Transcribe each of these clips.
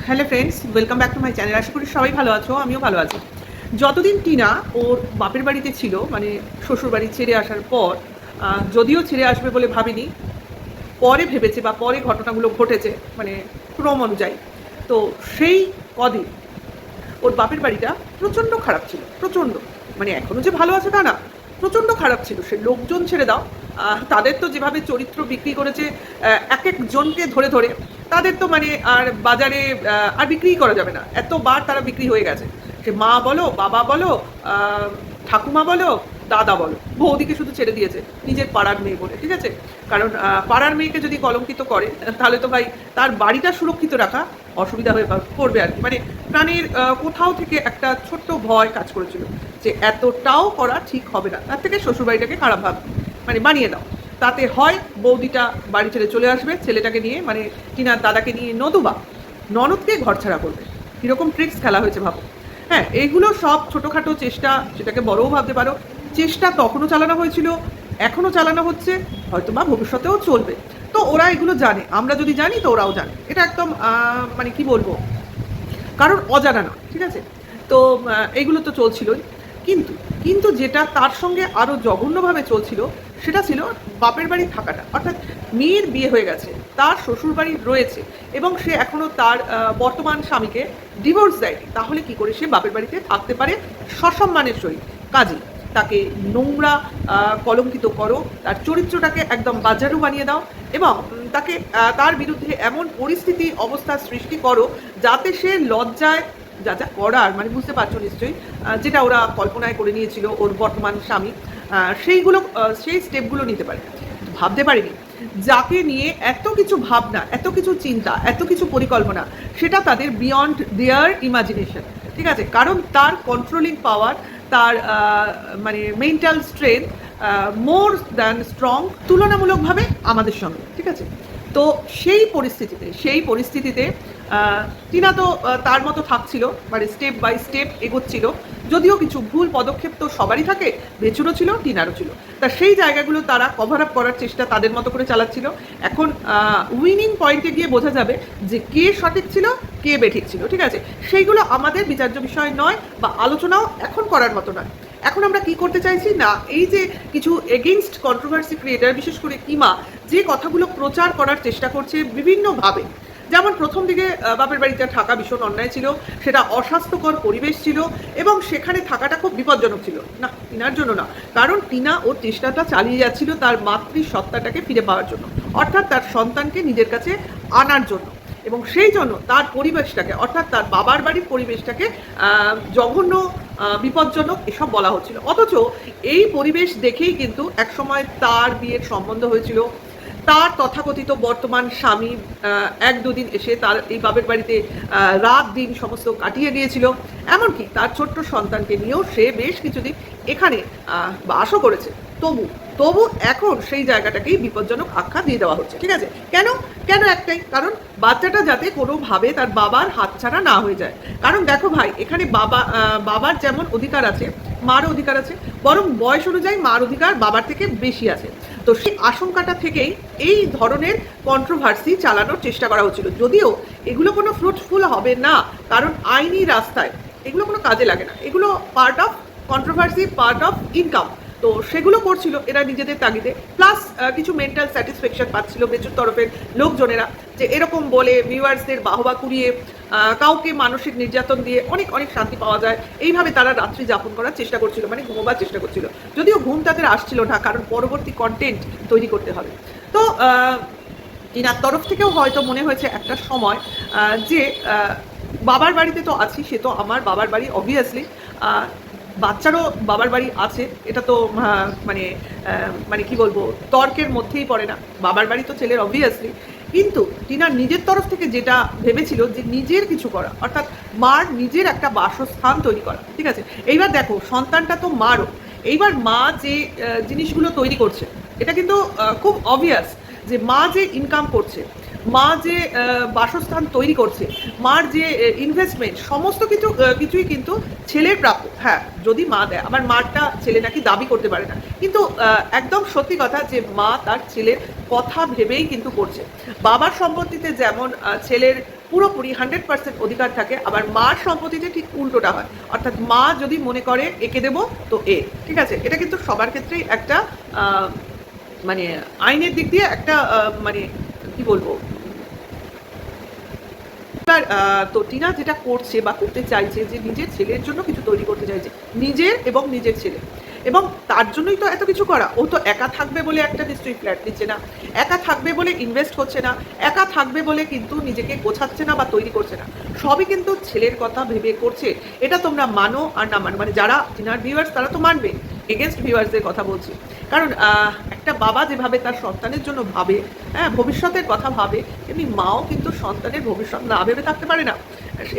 Hello friends, welcome back to my channel. আশা করি সবাই ভালো আছো, আমিও ভালো আছি। যতদিন টিনা ওর বাপের বাড়িতে ছিল, মানে শ্বশুর বাড়ি ছেড়ে আসার পর, যদিও ছেড়ে আসবে বলে ভাবিনি, পরে ভেবেছে বা পরে ঘটনাগুলো ঘটেছে, মানে ক্রম অনুযায়ী। তো সেই কদিন ওর বাপের বাড়িটা প্রচণ্ড খারাপ ছিল, প্রচণ্ড। মানে এখনও যে ভালো আছে তা না, প্রচণ্ড খারাপ ছিল। সে লোকজন ছেড়ে দাও, তাদের তো যেভাবে চরিত্র বিক্রি করেছে এক একজনকে ধরে ধরে, তাদের তো মানে আর বাজারে আর বিক্রিই করা যাবে না, এতবার তারা বিক্রি হয়ে গেছে। সে মা বলো, বাবা বলো, ঠাকুমা বলো, দাদা বলো, বৌদিকে শুধু ছেড়ে দিয়েছে নিজের পাড়ার মেয়ে বলে, ঠিক আছে? কারণ পাড়ার মেয়েকে যদি কলঙ্কিত করে তাহলে তো ভাই তার বাড়িটা সুরক্ষিত রাখা অসুবিধা হয়ে পড়বে আর কি। মানে প্রাণের কোথাও থেকে একটা ছোট্ট ভয় কাজ করেছিল যে এতটাও করা ঠিক হবে না, তার থেকে শ্বশুরবাড়িটাকে খারাপ মানে বানিয়ে দাও। তাতে হয় বৌদিটা বাড়ি ছেড়ে চলে আসবে ছেলেটাকে নিয়ে, মানে টিনার দাদাকে নিয়ে, নতুবা ননদকে ঘরছাড়া করবে। কীরকম ট্রিক্স খেলা হয়েছে ভাবো। হ্যাঁ, এইগুলো সব ছোটোখাটো চেষ্টা, সেটাকে বড়ও ভাবতে পারো। চেষ্টা তখনও চালানো হয়েছিল, এখনও চালানো হচ্ছে, হয়তো বা ভবিষ্যতেও চলবে। তো ওরা এগুলো জানে, আমরা যদি জানি তো ওরাও জানে। এটা একদম মানে কি বলবো, কারণ অজানা নয়, ঠিক আছে? তো এইগুলো তো চলছিলই, কিন্তু কিন্তু যেটা তার সঙ্গে আরও জঘন্যভাবে চলছিল সেটা ছিল বাপের বাড়ি থাকাটা। অর্থাৎ মেয়ের বিয়ে হয়ে গেছে, তার শ্বশুর বাড়ি রয়েছে, এবং সে এখনও তার বর্তমান স্বামীকে ডিভোর্স দেয়নি, তাহলে কি করে সে বাপের বাড়িতে থাকতে পারে সসম্মানের সহিত? কাজী তাকে নোংরা, কলঙ্কিত করো, তার চরিত্রটাকে একদম বাজারু বানিয়ে দাও, এবং তাকে তার বিরুদ্ধে এমন পরিস্থিতি অবস্থার সৃষ্টি করো যাতে সে লজ্জায় যা যা করার, মানে বুঝতে পারছো নিশ্চয়ই, যেটা ওরা কল্পনায় করে নিয়েছিল ওর বর্তমান স্বামী, সেইগুলো, সেই স্টেপগুলো নিতে পারে। ভাবতে পারিনি যাকে নিয়ে এত কিছু ভাবনা, এত কিছু চিন্তা, এত কিছু পরিকল্পনা, সেটা তাদের বিয়ন্ড দেয়ার ইমাজিনেশন, ঠিক আছে? কারণ তার কন্ট্রোলিং পাওয়ার, তার মানে mental strength more than strong তুলনামূলকভাবে আমাদের সঙ্গে, ঠিক আছে? তো সেই পরিস্থিতিতে টিনা তো তার মতো থাকছিল, মানে স্টেপ বাই স্টেপ এগোচ্ছিল। যদিও কিছু ভুল পদক্ষেপ তো সবারই থাকে, বেচুরও ছিল, টিনারও ছিল। তা সেই জায়গাগুলো তারা কভার আপ করার চেষ্টা তাদের মতো করে চালাচ্ছিল। এখন উইনিং পয়েন্টে গিয়ে বোঝা যাবে যে কে সঠিক ছিল, কে বেঠিক ছিল, ঠিক আছে? সেইগুলো আমাদের বিচার্য বিষয় নয়, বা আলোচনাও এখন করার মতো নয়। এখন আমরা কি করতে চাইছি না, এই যে কিছু এগেইনস্ট কন্ট্রোভার্সি ক্রিয়েটার, বিশেষ করে কিমা, যে কথাগুলো প্রচার করার চেষ্টা করছে বিভিন্নভাবে। যেমন প্রথম দিকে বাপের বাড়িতে থাকা ভীষণ অন্যায় ছিল, সেটা অস্বাস্থ্যকর পরিবেশ ছিল, এবং সেখানে থাকাটা খুব বিপজ্জনক ছিল না, টিনার জন্য না। কারণ টিনা ওর চেষ্টাটা চালিয়ে যাচ্ছিল তার মাতৃসত্তাটাকে ফিরে পাওয়ার জন্য, অর্থাৎ তার সন্তানকে নিজের কাছে আনার জন্য। এবং সেই জন্য তার পরিবেশটাকে, অর্থাৎ তার বাবার বাড়ির পরিবেশটাকে জঘন্য, বিপজ্জনক এসব বলা হচ্ছিল। অথচ এই পরিবেশ দেখেই কিন্তু একসময় তার বিয়ের সম্বন্ধ হয়েছিল। তার তথাকথিত বর্তমান স্বামী এক দুদিন এসে তার এই বাপের বাড়িতে রাত দিন সমস্ত কাটিয়ে দিয়েছিল। এমনকি তার ছোট্ট সন্তানকে নিয়েও সে বেশ কিছুদিন এখানে বাসও করেছে। তবু এখন সেই জায়গাটাকেই বিপজ্জনক আখ্যা দিয়ে দেওয়া হচ্ছে, ঠিক আছে? কেন? একটাই কারণ, বাচ্চাটা যাতে কোনোভাবে তার বাবার হাতছাড়া না হয়ে যায়। কারণ দেখো ভাই, এখানে বাবার যেমন অধিকার আছে, মারও অধিকার আছে, বরং বয়স অনুযায়ী মার অধিকার বাবার থেকে বেশি আছে। তো সেই আশঙ্কাটা থেকেই এই ধরনের কন্ট্রোভার্সি চালানোর চেষ্টা করা হচ্ছিল। যদিও এগুলো কোনো ফ্রুটফুল হবে না, কারণ আইনি রাস্তায় এগুলো কোনো কাজে লাগে না। এগুলো part of controversy, part of income. তো সেগুলো করছিল এরা নিজেদের তাগিদে, প্লাস কিছু মেন্টাল স্যাটিসফ্যাকশন পাচ্ছিল বেচুর তরফের লোকজনেরা, যে এরকম বলে ভিউয়ার্সদের বাহবা কুড়িয়ে, কাউকে মানসিক নির্যাতন দিয়ে অনেক অনেক শান্তি পাওয়া যায়, এইভাবে তারা রাত্রি যাপন করার চেষ্টা করছিল, মানে ঘুমোবার চেষ্টা করছিল। যদিও ঘুম তাদের আসছিল না, কারণ পরবর্তী কন্টেন্ট তৈরি করতে হবে। তো ইনার তরফ থেকেও হয়তো মনে হয়েছে একটা সময় যে বাবার বাড়িতে তো আছি, সে তো আমার বাবার বাড়ি, অবভিয়াসলি বাচ্চারও বাবার বাড়ি আছে, এটা তো মানে মানে কি বলবো, তর্কের মধ্যেই পড়ে না। বাবার বাড়ি তো ছেলের অবভিয়াসলি, কিন্তু টিনার নিজের তরফ থেকে যেটা ভেবেছিল যে নিজের কিছু করা, অর্থাৎ মার নিজের একটা বাসস্থান তৈরি করা, ঠিক আছে? এইবার দেখো, সন্তানটা তো মারও, এইবার মা যে জিনিসগুলো তৈরি করছে, এটা কিন্তু খুব অবভিয়াস যে মা যে ইনকাম করছে, মা যে বাসস্থান তৈরি করছে, মার যে ইনভেস্টমেন্ট, সমস্ত কিছুই কিন্তু ছেলের প্রাপ্য। হ্যাঁ, যদি মা দেয়। আবার মারটা ছেলে নাকি দাবি করতে পারে না, কিন্তু একদম সত্যি কথা যে মা তার ছেলের কথা ভেবেই কিন্তু করছে। বাবার সম্পত্তিতে যেমন ছেলের পুরোপুরি 100% অধিকার থাকে, আবার মার সম্পত্তিতে ঠিক উল্টোটা হয়। অর্থাৎ মা যদি মনে করে একে দেবো তো ঠিক আছে। এটা কিন্তু সবার ক্ষেত্রেই একটা মানে আইনের দিক দিয়ে একটা মানে কি বলবো। এবার তো টিনা যেটা করছে বা করতে চাইছে, যে নিজের ছেলের জন্য কিছু তৈরি করতে চাইছে, নিজের এবং নিজের ছেলে, এবং তার জন্যই তো এত কিছু করা। ও তো একা থাকবে বলে একটা নিশ্চয়ই ফ্ল্যাট নিচ্ছে না, একা থাকবে বলে ইনভেস্ট হচ্ছে না, একা থাকবে বলে কিন্তু নিজেকে গোছাচ্ছে না বা তৈরি করছে না, সবই কিন্তু ছেলের কথা ভেবে করছে। এটা তোমরা মানো আর না মানো, মানে যারা টিনার ভিউয়ার্স তারা তো মানবে, এগেনস্ট ভিউয়ার্সদের কথা বলছি। কারণ একটা বাবা যেভাবে তার সন্তানের জন্য ভাবে, হ্যাঁ, ভবিষ্যতের কথা ভাবে, এমনি মাও কিন্তু সন্তানের ভবিষ্যৎ না ভেবে থাকতে পারে না।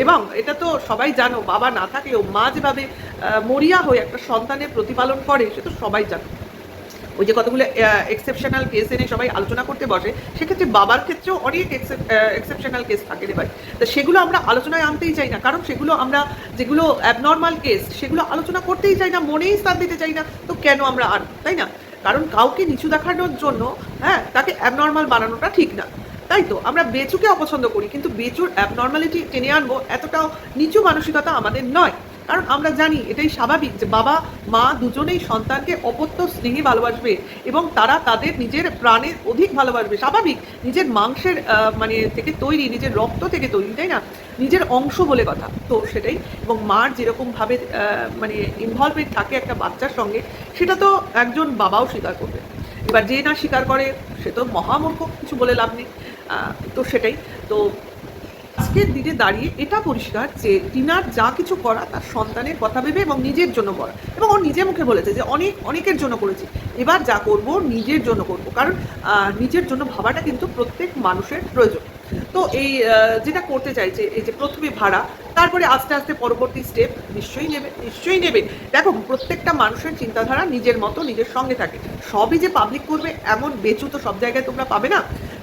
এবং এটা তো সবাই জানো, বাবা না থাকলেও মা যেভাবে মরিয়া হয়ে একটা সন্তানের প্রতিপালন করে, সে তো সবাই জানো। ওই যে কতগুলো এক্সেপশনাল কেস এনে সবাই আলোচনা করতে বসে, সেক্ষেত্রে বাবার ক্ষেত্রেও অনেক এক্সেপশনাল কেস থাকে রে ভাই। তো সেগুলো আমরা আলোচনায় আনতেই চাই না, কারণ সেগুলো আমরা, যেগুলো অ্যাবনর্মাল কেস, সেগুলো আলোচনা করতেই চাই না, মনেই স্থান দিতে চাই না। তো কেন আমরা আন, তাই না? কারণ কাউকে নিচু দেখানোর জন্য, হ্যাঁ, তাকে অ্যাবনর্মাল বানানোটা ঠিক না। তাই তো আমরা বেচুকে অপছন্দ করি, কিন্তু বেচুর অ্যাবনর্মালিটি টেনে আনবো এতটাও নিচু মানসিকতা আমাদের নয়। কারণ আমরা জানি এটাই স্বাভাবিক যে বাবা মা দুজনেই সন্তানকে অপত্য স্নেহে ভালোবাসবে, এবং তারা তাদের নিজের প্রাণের অধিক ভালোবাসবে। স্বাভাবিক, নিজের মাংসের মানে থেকে তৈরি, নিজের রক্ত থেকে তৈরি, তাই না? নিজের অংশ বলে কথা, তো সেটাই। এবং মার যেরকমভাবে মানে ইনভলভমেন্ট থাকে একটা বাচ্চার সঙ্গে, সেটা তো একজন বাবাও স্বীকার করবে। এবার যে না স্বীকার করে সে তো মহামূর্খ, কিছু বলে লাভ নেই। তো সেটাই। তো আজকের দিনে দাঁড়িয়ে এটা পরিষ্কার যে টিনার যা কিছু করা তার সন্তানের কথা ভেবে এবং নিজের জন্য করা, এবং ও নিজে মুখে বলেছে যে অনেকের জন্য করেছি, এবার যা করব নিজের জন্য করব। কারণ নিজের জন্য ভাবাটা কিন্তু প্রত্যেক মানুষের প্রয়োজন। তো এই যেটা করতে চাইছে, এই যে প্রথমে ভাড়া, তারপরে আস্তে আস্তে পরবর্তী স্টেপ নিশ্চয়ই নেবে। দেখো, প্রত্যেকটা মানুষের চিন্তাধারা নিজের মতো নিজের সঙ্গে থাকে। সবই যে পাবলিক করবে এমন বেচু তো সব জায়গায় তোমরা পাবে না।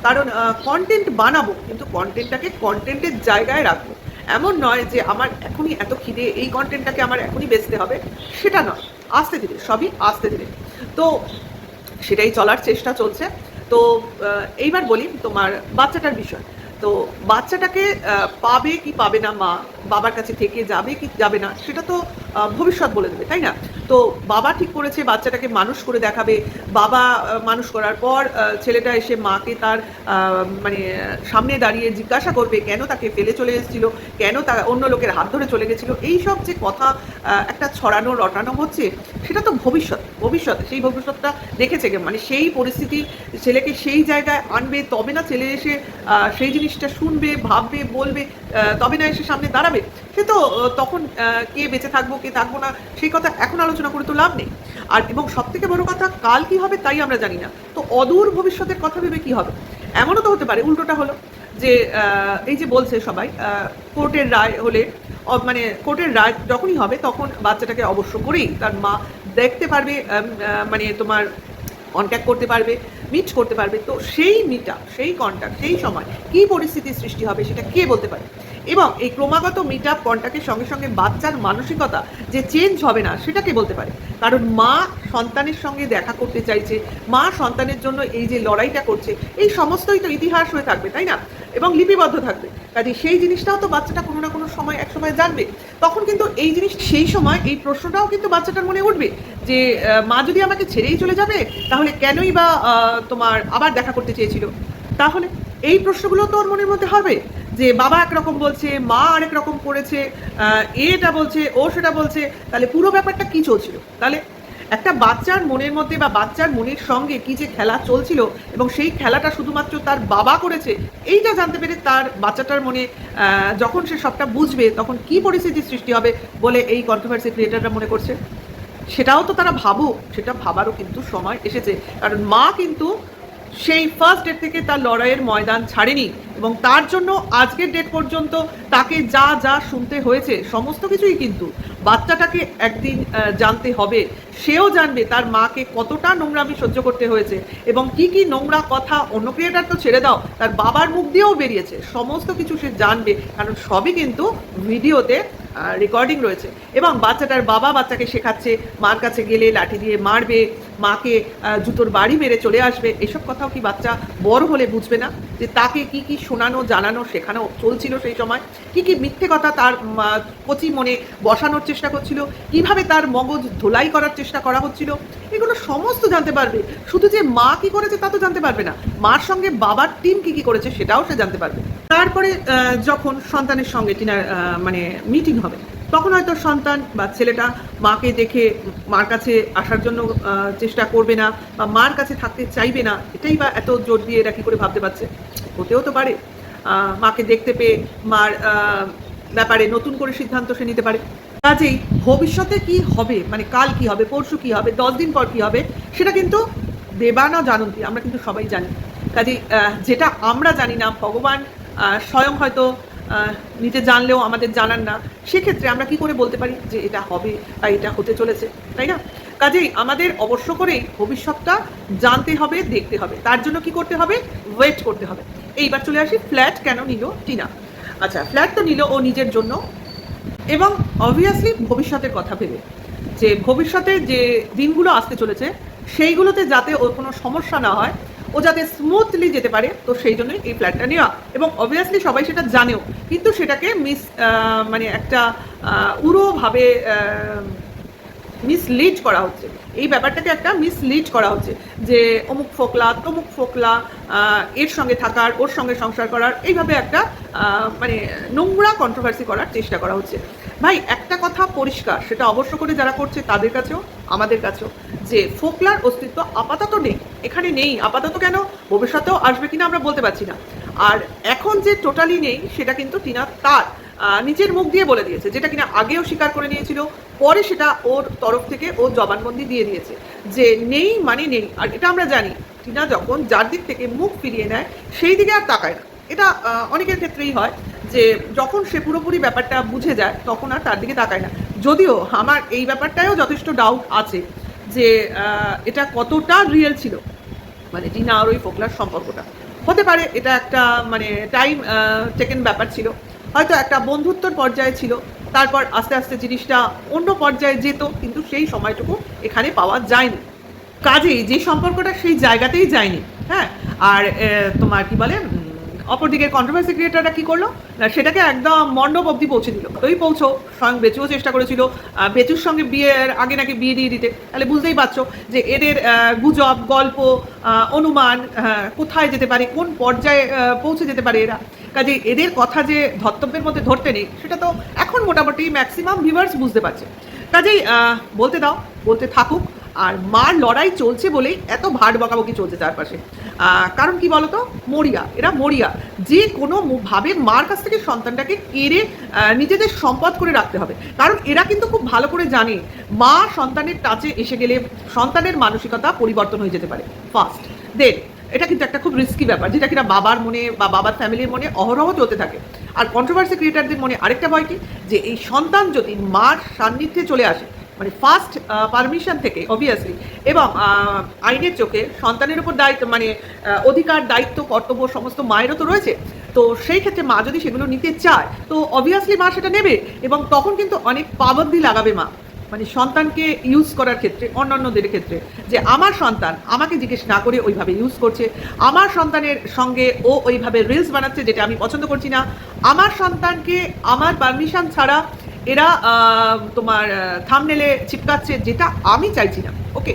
কারণ কন্টেন্ট বানাবো, কিন্তু কন্টেন্টটাকে কন্টেন্টের জায়গায় রাখবো। এমন নয় যে আমার এখনই এত খিদে, এই কন্টেন্টটাকে আমার এখনই বেচতে হবে, সেটা নয়। আস্তে ধীরে, সবই আস্তে ধীরে। তো সেটাই চলার চেষ্টা চলছে। তো এইবার বলি তোমার বাচ্চাটার বিষয়। তো বাচ্চাটাকে পাবে কি পাবে না মা, বাবার কাছে থেকে যাবে কি যাবে না, সেটা তো ভবিষ্যৎ বলে দেবে, তাই না? তো বাবা ঠিক করেছে বাচ্চাটাকে মানুষ করে দেখাবে। বাবা মানুষ করার পর ছেলেটা এসে মাকে তার মানে সামনে দাঁড়িয়ে জিজ্ঞাসা করবে কেন তাকে ফেলে চলে এসেছিল, কেন তা অন্য লোকের হাত ধরে চলে গেছিলো। এই সব যে কথা একটা ছড়ানো রটানো হচ্ছে, সেটা তো ভবিষ্যৎ সেই ভবিষ্যৎটা দেখেছে, মানে সেই পরিস্থিতি ছেলেকে সেই জায়গায় আনবে, তবে না ছেলে এসে সেই জিনিসটা শুনবে, ভাববে, বলবে, তবে না এসে সামনে দাঁড়াবে। সে তো তখন কে বেঁচে থাকবো কে থাকবো না সেই কথা এখন আলোচনা করে তো লাভ নেই। আর এবং সব থেকে বড় কথা, কাল কি হবে তাই আমরা জানি না। তো অদূর ভবিষ্যতের কথা ভেবে কি হবে? এমনও তো হতে পারে উল্টোটা হলো যে এই যে বলছে সবাই, কোর্টের রায় হলে, মানে কোর্টের রায় যখনই হবে তখন বাচ্চাটাকে অবশ্য করেই তার মা দেখতে পারবে, মানে তোমার কন্ট্যাক্ট করতে পারবে, মিট করতে পারবে। তো সেই মিটা, সেই কন্ট্যাক্ট, সেই সময় কী পরিস্থিতির সৃষ্টি হবে সেটা কে বলতে পারে। এবং এই ক্রমাগত মিট আপ কন্ট্যাক্টের সঙ্গে সঙ্গে বাচ্চার মানসিকতা যে চেঞ্জ হবে না সেটা কে বলতে পারে। কারণ মা সন্তানের সঙ্গে দেখা করতে চাইছে, মা সন্তানের জন্য এই যে লড়াইটা করছে, এই সমস্তই তো ইতিহাস হয়ে থাকবে, তাই না? এবং লিপিবদ্ধ থাকবে। কাজে সেই জিনিসটাও তো বাচ্চাটা কোনো না কোনো সময় এক সময় জানবে। তখন কিন্তু এই জিনিস, সেই সময় এই প্রশ্নটাও কিন্তু বাচ্চাটার মনে উঠবে যে মা যদি আমাকে ছেড়েই চলে যাবে তাহলে কেনই বা তোমার আবার দেখা করতে চেয়েছিল। তাহলে এই প্রশ্নগুলো তো ওর মনের মধ্যে হবে যে বাবা একরকম বলছে, মা আরেক রকম করেছে, এটা বলছে, ও সেটা বলছে, তাহলে পুরো ব্যাপারটা কি চলছিল। তাহলে একটা বাচ্চার মনের মধ্যে বা বাচ্চার মনের সঙ্গে কি যে খেলা চলছিল, এবং সেই খেলাটা শুধুমাত্র তার বাবা করেছে, এইটা জানতে পেরে তার বাচ্চাটার মনে যখন সে সবটা বুঝবে তখন কি পরিস্থিতির সৃষ্টি হবে বলে এই কন্ট্রোভার্সি ক্রিয়েটাররা মনে করছে। সেটাও তো তারা ভাবুক, সেটা ভাবারও কিন্তু সময় এসেছে। কারণ মা কিন্তু সেই ফার্স্ট ডেট থেকে তার লড়াইয়ের ময়দান ছাড়েনি, এবং তার জন্য আজকের ডেট পর্যন্ত তাকে যা যা শুনতে হয়েছে সমস্ত কিছুই কিন্তু বাচ্চাটাকে একদিন জানতে হবে, সেও জানবে তার মাকে কতটা নোংরামি সহ্য করতে হয়েছে এবং কি কি নোংরা কথা, অন্য ক্রিয়েটার তো ছেড়ে দাও, তার বাবার মুখ দিয়েও বেরিয়েছে, সমস্ত কিছু সে জানবে, কারণ সবই কিন্তু ভিডিওতে রেকর্ডিং রয়েছে। এবং বাচ্চাটার বাবা বাচ্চাকে শেখাচ্ছে মার কাছে গেলে লাঠি দিয়ে মারবে, মাকে জুতোর বাড়ি মেরে চলে আসবে। এসব কথাও কি বাচ্চা বড় হলে বুঝবে না যে তাকে কি কি শোনানো, জানানো, শেখানো চলছিল সেই সময়, কি কি মিথ্যে কথা তার কচি মনে বসানোর চেষ্টা করছিল, কিভাবে তার মগজ ধোলাই করার চেষ্টা করা হচ্ছিল, এগুলো সমস্ত জানতে পারবে। শুধু যে মা কি করেছে তা তো জানতে পারবে না, মার সঙ্গে বাবার টিম কি কি করেছে সেটাও সে জানতে পারবে। তারপরে যখন সন্তানের সঙ্গে টিনার মানে মিটিং হবে, তখন হয়তো সন্তান বা ছেলেটা মাকে দেখে মার কাছে আসার জন্য চেষ্টা করবে না বা মার কাছে থাকতে চাইবে না। এটাই বা এত জোর দিয়ে এরা কী করে ভাবতে পারছে? হতেও তো পারে মাকে দেখতে পেয়ে মার ব্যাপারে নতুন করে সিদ্ধান্ত সে নিতে পারে। কাজেই ভবিষ্যতে কি হবে, মানে কাল কি হবে, পরশু কি হবে, 10 দিন পর কি হবে, সেটা কিন্তু দেবানা জানন্তি, আমরা কিন্তু সবাই জানি। কাজেই যেটা আমরা জানি না, ভগবান স্বয়ং হয়তো নিজে জানলেও আমাদের জানান না, সেক্ষেত্রে আমরা কি করে বলতে পারি যে এটা হবে বা এটা হতে চলেছে, তাই না? কাজেই আমাদের অবশ্য করেই ভবিষ্যৎটা জানতে হবে, দেখতে হবে। তার জন্য কি করতে হবে? ওয়েট করতে হবে। এইবার চলে আসি, ফ্ল্যাট কেন নিল টিনা? আচ্ছা, ফ্ল্যাট তো নিল ও নিজের জন্য এবং অবভিয়াসলি ভবিষ্যতের কথা ভেবে, যে ভবিষ্যতে যে দিনগুলো আসতে চলেছে সেইগুলোতে যাতে ওর কোনো সমস্যা না হয়, ও যাতে স্মুথলি যেতে পারে, তো সেই জন্যই এই ফ্ল্যাটটা নেওয়া। এবং অবভিয়াসলি সবাই সেটা জানেও, কিন্তু সেটাকে মানে একটা উড়োভাবে মিসলিড করা হচ্ছে, এই ব্যাপারটাকে একটা মিসলিড করা হচ্ছে যে অমুক ফোকলা তমুক ফোকলা, এর সঙ্গে থাকার, ওর সঙ্গে সংসার করার, এইভাবে একটা মানে নোংরা কন্ট্রোভার্সি করার চেষ্টা করা হচ্ছে। ভাই একটা কথা পরিষ্কার, সেটা অবশ্য করে যারা করছে তাদের কাছেও আমাদের কাছেও, যে ফোকলার অস্তিত্ব আপাতত নেই, এখানে নেই। আপাতত কেন, ভবিষ্যতেও আসবে কিনা আমরা বলতে পারছি না। আর এখন যে টোটালি নেই সেটা কিন্তু টিনা তার নিজের মুখ দিয়ে বলে দিয়েছে, যেটা কিনা আগেও স্বীকার করে নিয়েছিল, পরে সেটা ওর তরফ থেকে ও জবানবন্দি দিয়ে দিয়েছে যে নেই মানে নেই। আর এটা আমরা জানি, টিনা যখন যার দিক থেকে মুখ ফিরিয়ে নেয় সেই দিকে আর তাকায় না। এটা অনেকের ক্ষেত্রেই হয় যে যখন সে পুরোপুরি ব্যাপারটা বুঝে যায় তখন আর তার দিকে তাকায় না। যদিও আমার এই ব্যাপারটায়ও যথেষ্ট ডাউট আছে যে এটা কতটা রিয়েল ছিল, মানে টিনা আর ওই ফোকলার সম্পর্কটা। হতে পারে এটা একটা মানে টাইম টেকেন ব্যাপার ছিল, হয়তো একটা বন্ধুত্বর পর্যায়ে ছিল, তারপর আস্তে আস্তে জিনিসটা অন্য পর্যায়ে যেত, কিন্তু সেই সময়টুকু এখানে পাওয়া যায়নি। কাজেই যে সম্পর্কটা সেই জায়গাতেই যায়নি। হ্যাঁ, আর তোমার কি বলে, অপরদিকে কন্ট্রোভার্সি ক্রিয়েটাররা কী করলো না, সেটাকে একদম মণ্ডপ অবধি পৌঁছে দিল। ওই পৌঁছো স্বয়ং বেচুও চেষ্টা করেছিল, বেচুর সঙ্গে বিয়ের আগে নাকি বিয়ে দিয়ে দিতে। তাহলে বুঝতেই পারছো যে এদের গুজব, গল্প, অনুমান কোথায় যেতে পারে, কোন পর্যায়ে পৌঁছে যেতে পারে এরা। কাজে এদের কথা যে ধর্তব্যের মধ্যে ধরতে নেই, সেটা তো এখন মোটামুটি ম্যাক্সিমাম ভিউয়ার্স বুঝতে পারছে। কাজেই বলতে দাও, বলতে থাকুক। আর মার লড়াই চলছে বলেই এত ভাট বকাবকি চলছে চারপাশে। কারণ কি বলতো, মরিয়া, এরা মরিয়া, যে কোনো ভাবে মার কাছ থেকে সন্তানটাকে কেড়ে নিজেদের সম্পদ করে রাখতে হবে। কারণ এরা কিন্তু খুব ভালো করে জানে মা সন্তানের টাচে এসে গেলে সন্তানের মানসিকতা পরিবর্তন হয়ে যেতে পারে ফার্স্ট, দেন এটা কিন্তু একটা খুব রিস্কি ব্যাপার, যেটা কিনা বাবার মনে বা বাবার ফ্যামিলির মনে অহরহ চলতে থাকে। আর কন্ট্রোভার্সি ক্রিয়েটারদের মনে আরেকটা ভয় কি, যে এই সন্তান যদি মার সান্নিধ্যে চলে আসে, মানে ফার্স্ট পারমিশন থেকে অবভিয়াসলি, এবং আইনের চোখে সন্তানের উপর দায়িত্ব, মানে অধিকার, দায়িত্ব, কর্তব্য সমস্ত মায়েরও তো রয়েছে। তো সেই ক্ষেত্রে মা যদি সেগুলো নিতে চায়, তো অবভিয়াসলি মা সেটা নেবে, এবং তখন কিন্তু অনেক পাবন্দি লাগাবে মা, মানে সন্তানকে ইউজ করার ক্ষেত্রে, অন্যান্যদের ক্ষেত্রে, যে আমার সন্তান আমাকে জিজ্ঞেস না করে ওইভাবে ইউজ করছে, আমার সন্তানের সঙ্গে ও ওইভাবে রিলস বানাচ্ছে যেটা আমি পছন্দ করছি না, আমার সন্তানকে আমার পারমিশন ছাড়া এরা তোমার থাম্বনেলে চিপকাচ্ছে যেটা আমি চাইছি না। ওকে,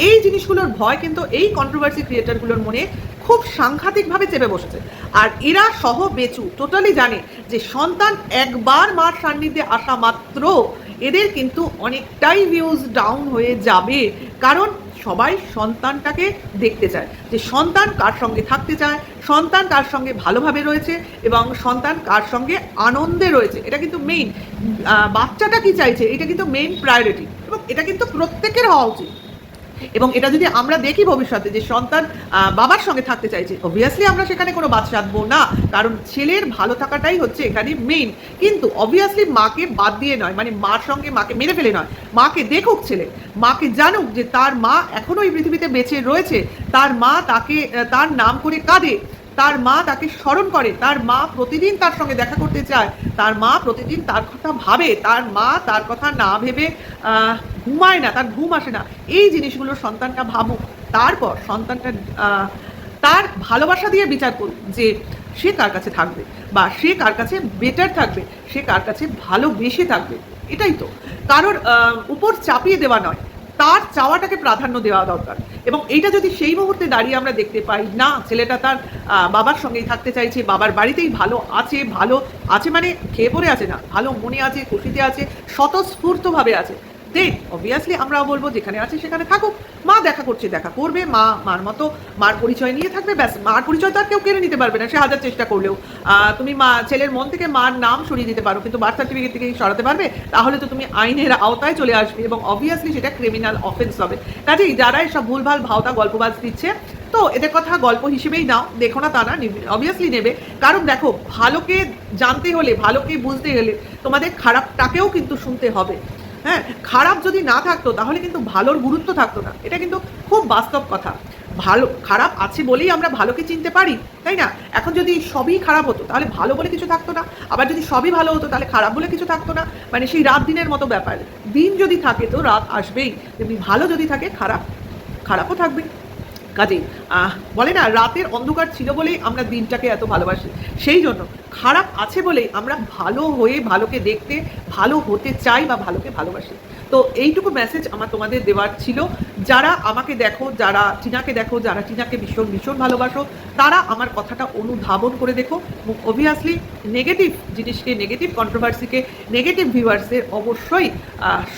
এই জিনিসগুলোর ভয় কিন্তু এই কন্ট্রোভার্সি ক্রিয়েটারগুলোর মনে খুব সাংঘাতিকভাবে চেপে বসেছে। আর এরা সহ বেচু টোটালি জানে যে সন্তান একবার মার সান্নিধ্যে আসা মাত্র এদের কিন্তু অনেকটাই ভিউজ ডাউন হয়ে যাবে। কারণ সবাই সন্তানটাকে দেখতে চায়, যে সন্তান কার সঙ্গে থাকতে চায়, সন্তান কার সঙ্গে ভালোভাবে রয়েছে এবং সন্তান কার সঙ্গে আনন্দে রয়েছে। এটা কিন্তু মেইন, বাচ্চাটা কি চাইছে এটা কিন্তু মেইন প্রায়োরিটি, এবং এটা কিন্তু প্রত্যেকের হওয়া উচিত। এবং এটা যদি আমরা দেখি ভবিষ্যতে যে সন্তান বাবার সঙ্গে থাকতে চাইছে, অবভিয়াসলি আমরা সেখানে কোনো বাদ সাধবো না, কারণ ছেলের ভালো থাকাটাই হচ্ছে এখানে মেইন। কিন্তু অবভিয়াসলি মাকে বাদ দিয়ে নয়, মানে মার সঙ্গে মাকে মেরে ফেলে নয়, মাকে দেখুক ছেলে, মাকে জানুক যে তার মা এখনো এই পৃথিবীতে বেঁচে রয়েছে, তার মা তাকে তার নাম করে কাঁদে, তার মা তাকে স্মরণ করে, তার মা প্রতিদিন তার সঙ্গে দেখা করতে চায়, তার মা প্রতিদিন তার কথা ভাবে, তার মা তার কথা না ভেবে ঘুমায় না, তার ঘুম আসে না। এই জিনিসগুলো সন্তানটা ভাবুক, তারপর সন্তানটা তার ভালোবাসা দিয়ে বিচার করুক যে সে কার কাছে থাকবে, বা সে কার কাছে বেটার থাকবে, সে কার কাছে ভালোবেসে থাকবে। এটাই তো, কারোর উপর চাপিয়ে দেওয়া নয়, তার চাওয়াটাকে প্রাধান্য দেওয়া দরকার। এবং এইটা যদি সেই মুহূর্তে দাঁড়িয়ে আমরা দেখতে পাই না ছেলেটা তার বাবার সঙ্গেই থাকতে চাইছে, বাবার বাড়িতেই ভালো আছে মানে খেয়ে পড়ে আছে না, ভালো মনে আছে, খুশিতে আছে, স্বতঃস্ফূর্তভাবে আছে, দেন অবভিয়াসলি আমরা বলবো যেখানে আছে সেখানে থাকুক। মা দেখা করছে, দেখা করবে, মা মার মতো মার পরিচয় নিয়ে থাকবে, ব্যাস। মার পরিচয় তো আর কেউ কেড়ে নিতে পারবে না, সে হাজার চেষ্টা করলেও। তুমি ছেলের মন থেকে মার নাম সরিয়ে দিতে পারো, কিন্তু বার্থ সার্টিফিকেট থেকে সরাতে পারবে? তাহলে তো তুমি আইনের আওতায় চলে আসবে, এবং অবভিয়াসলি সেটা ক্রিমিনাল অফেন্স হবে। কাজেই যারা এসব ভুলভাল ভাওতা গল্পবাজ দিচ্ছে, তো এদের কথা গল্প হিসেবেই নাও, দেখো না তা না, অবভিয়াসলি নেবে। কারণ দেখো, ভালোকে জানতে হলে, ভালোকে বুঝতে গেলে তোমাদের খারাপটাকেও কিন্তু শুনতে হবে। হ্যাঁ, খারাপ যদি না থাকতো তাহলে কিন্তু ভালোর গুরুত্ব থাকতো না, এটা কিন্তু খুব বাস্তব কথা। খারাপ আছে বলেই আমরা ভালোকে চিনতে পারি, তাই না? এখন যদি সবই খারাপ হতো তাহলে ভালো বলে কিছু থাকতো না, আবার যদি সবই ভালো হতো তাহলে খারাপ বলে কিছু থাকতো না। মানে সেই রাত দিনের মতো ব্যাপার, দিন যদি থাকে তো রাত আসবেই, তেমনি ভালো যদি থাকে খারাপও থাকবে। কাজেই বলে না, রাতের অন্ধকার ছিল বলেই আমরা দিনটাকে এত ভালোবাসি, সেই জন্য খারাপ আছে বলেই আমরা ভালো হয়ে ভালোকে দেখতে, ভালো হতে চাই বা ভালোকে ভালোবাসি। তো এইটুকু মেসেজ আমার তোমাদের দেওয়ার ছিল। যারা আমাকে দেখো, যারা টিনাকে দেখো, যারা টিনাকে ভীষণ ভীষণ ভালোবাসো, তারা আমার কথাটা অনুধাবন করে দেখো। অবভিয়াসলি নেগেটিভ জিনিসকে, নেগেটিভ কন্ট্রোভার্সিকে, নেগেটিভ ভিউয়ার্সদের অবশ্যই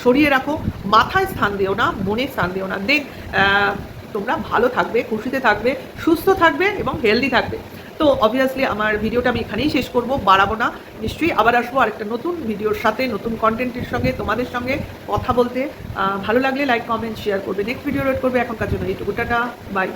সরিয়ে রাখো, মাথায় স্থান দিও না, মনে স্থান দিও না। দেন তোমরা ভালো থাকবে, খুশিতে থাকবে, সুস্থ থাকবে এবং হেলদি থাকবে। তো অবভিয়াসলি আমার ভিডিওটা আমি এখানেই শেষ করব, বাড়াবো না। নিশ্চয়ই আবার আসবো আরেকটা নতুন ভিডিওর সাথে, নতুন কন্টেন্টের সঙ্গে, তোমাদের সঙ্গে কথা বলতে। ভালো লাগলে লাইক, কমেন্ট, শেয়ার করবে, নেক্সট ভিডিও ওয়েট করবে। এখনকার জন্য এইটুকু, টাটা, বাই।